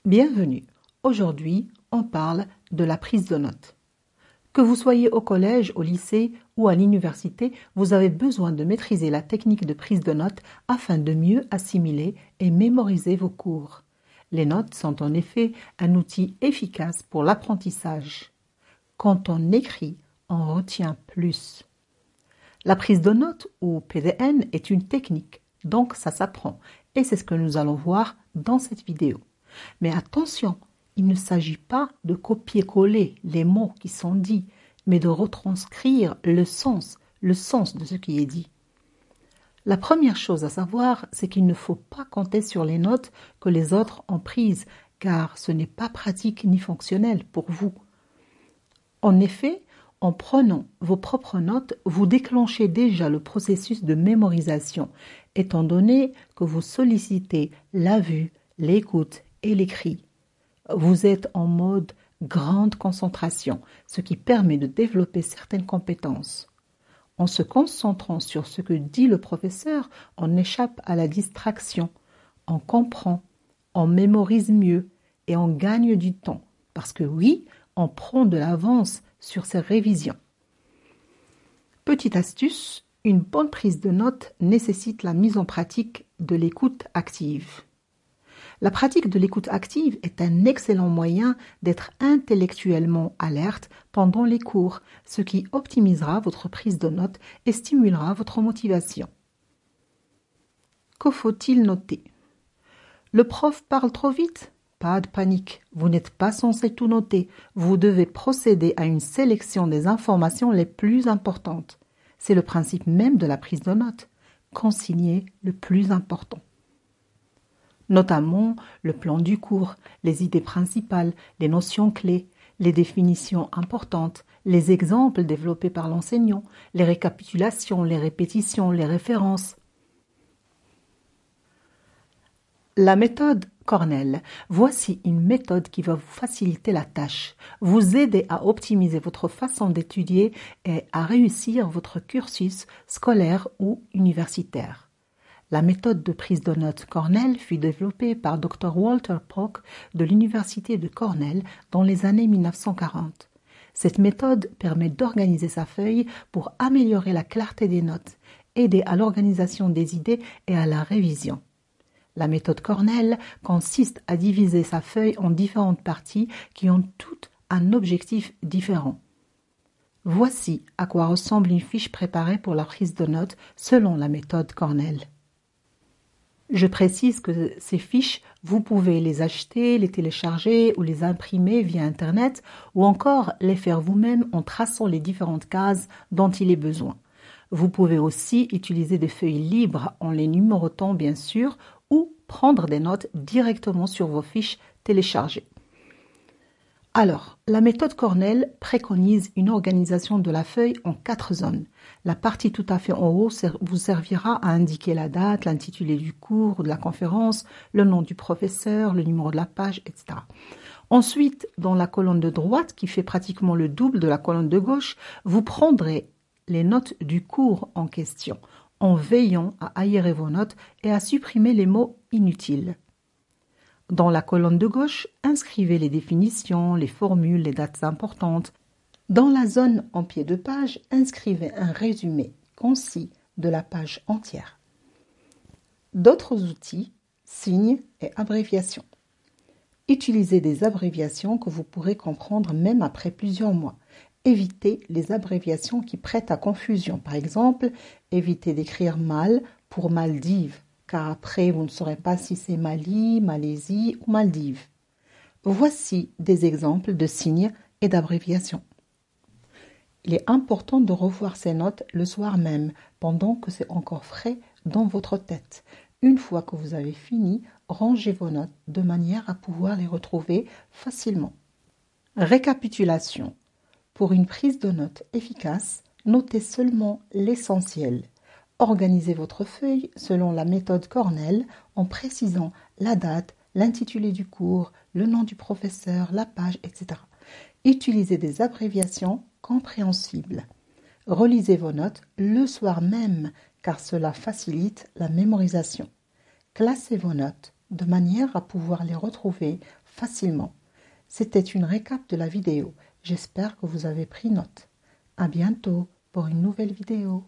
Bienvenue. Aujourd'hui, on parle de la prise de notes. Que vous soyez au collège, au lycée ou à l'université, vous avez besoin de maîtriser la technique de prise de notes afin de mieux assimiler et mémoriser vos cours. Les notes sont en effet un outil efficace pour l'apprentissage. Quand on écrit, on retient plus. La prise de notes ou PDN est une technique, donc ça s'apprend et c'est ce que nous allons voir dans cette vidéo. Mais attention, il ne s'agit pas de copier-coller les mots qui sont dits, mais de retranscrire le sens de ce qui est dit. La première chose à savoir, c'est qu'il ne faut pas compter sur les notes que les autres ont prises, car ce n'est pas pratique ni fonctionnel pour vous. En effet, en prenant vos propres notes, vous déclenchez déjà le processus de mémorisation, étant donné que vous sollicitez la vue, l'écoute et l'écrit. Vous êtes en mode grande concentration, ce qui permet de développer certaines compétences. En se concentrant sur ce que dit le professeur, on échappe à la distraction, on comprend, on mémorise mieux et on gagne du temps, parce que oui, on prend de l'avance sur ses révisions. Petite astuce, une bonne prise de notes nécessite la mise en pratique de l'écoute active. La pratique de l'écoute active est un excellent moyen d'être intellectuellement alerte pendant les cours, ce qui optimisera votre prise de notes et stimulera votre motivation. Que faut-il noter? Le prof parle trop vite? Pas de panique, vous n'êtes pas censé tout noter. Vous devez procéder à une sélection des informations les plus importantes. C'est le principe même de la prise de notes. Consigner le plus important. Notamment le plan du cours, les idées principales, les notions clés, les définitions importantes, les exemples développés par l'enseignant, les récapitulations, les répétitions, les références. La méthode Cornell. Voici une méthode qui va vous faciliter la tâche, vous aider à optimiser votre façon d'étudier et à réussir votre cursus scolaire ou universitaire. La méthode de prise de notes Cornell fut développée par Dr. Walter Pock de l'Université de Cornell dans les années 1940. Cette méthode permet d'organiser sa feuille pour améliorer la clarté des notes, aider à l'organisation des idées et à la révision. La méthode Cornell consiste à diviser sa feuille en différentes parties qui ont toutes un objectif différent. Voici à quoi ressemble une fiche préparée pour la prise de notes selon la méthode Cornell. Je précise que ces fiches, vous pouvez les acheter, les télécharger ou les imprimer via Internet ou encore les faire vous-même en traçant les différentes cases dont il est besoin. Vous pouvez aussi utiliser des feuilles libres en les numérotant bien sûr ou prendre des notes directement sur vos fiches téléchargées. Alors, la méthode Cornell préconise une organisation de la feuille en 4 zones. La partie tout à fait en haut vous servira à indiquer la date, l'intitulé du cours ou de la conférence, le nom du professeur, le numéro de la page, etc. Ensuite, dans la colonne de droite, qui fait pratiquement le double de la colonne de gauche, vous prendrez les notes du cours en question, en veillant à aérer vos notes et à supprimer les mots inutiles. Dans la colonne de gauche, inscrivez les définitions, les formules, les dates importantes. Dans la zone en pied de page, inscrivez un résumé concis de la page entière. D'autres outils, signes et abréviations. Utilisez des abréviations que vous pourrez comprendre même après plusieurs mois. Évitez les abréviations qui prêtent à confusion. Par exemple, évitez d'écrire mal pour Maldives, car après vous ne saurez pas si c'est Mali, Malaisie ou Maldives. Voici des exemples de signes et d'abréviations. Il est important de revoir ces notes le soir même, pendant que c'est encore frais dans votre tête. Une fois que vous avez fini, rangez vos notes de manière à pouvoir les retrouver facilement. Récapitulation. Pour une prise de notes efficace, notez seulement l'essentiel. Organisez votre feuille selon la méthode Cornell en précisant la date, l'intitulé du cours, le nom du professeur, la page, etc. Utilisez des abréviations compréhensibles. Relisez vos notes le soir même car cela facilite la mémorisation. Classez vos notes de manière à pouvoir les retrouver facilement. C'était une récap de la vidéo. J'espère que vous avez pris note. À bientôt pour une nouvelle vidéo.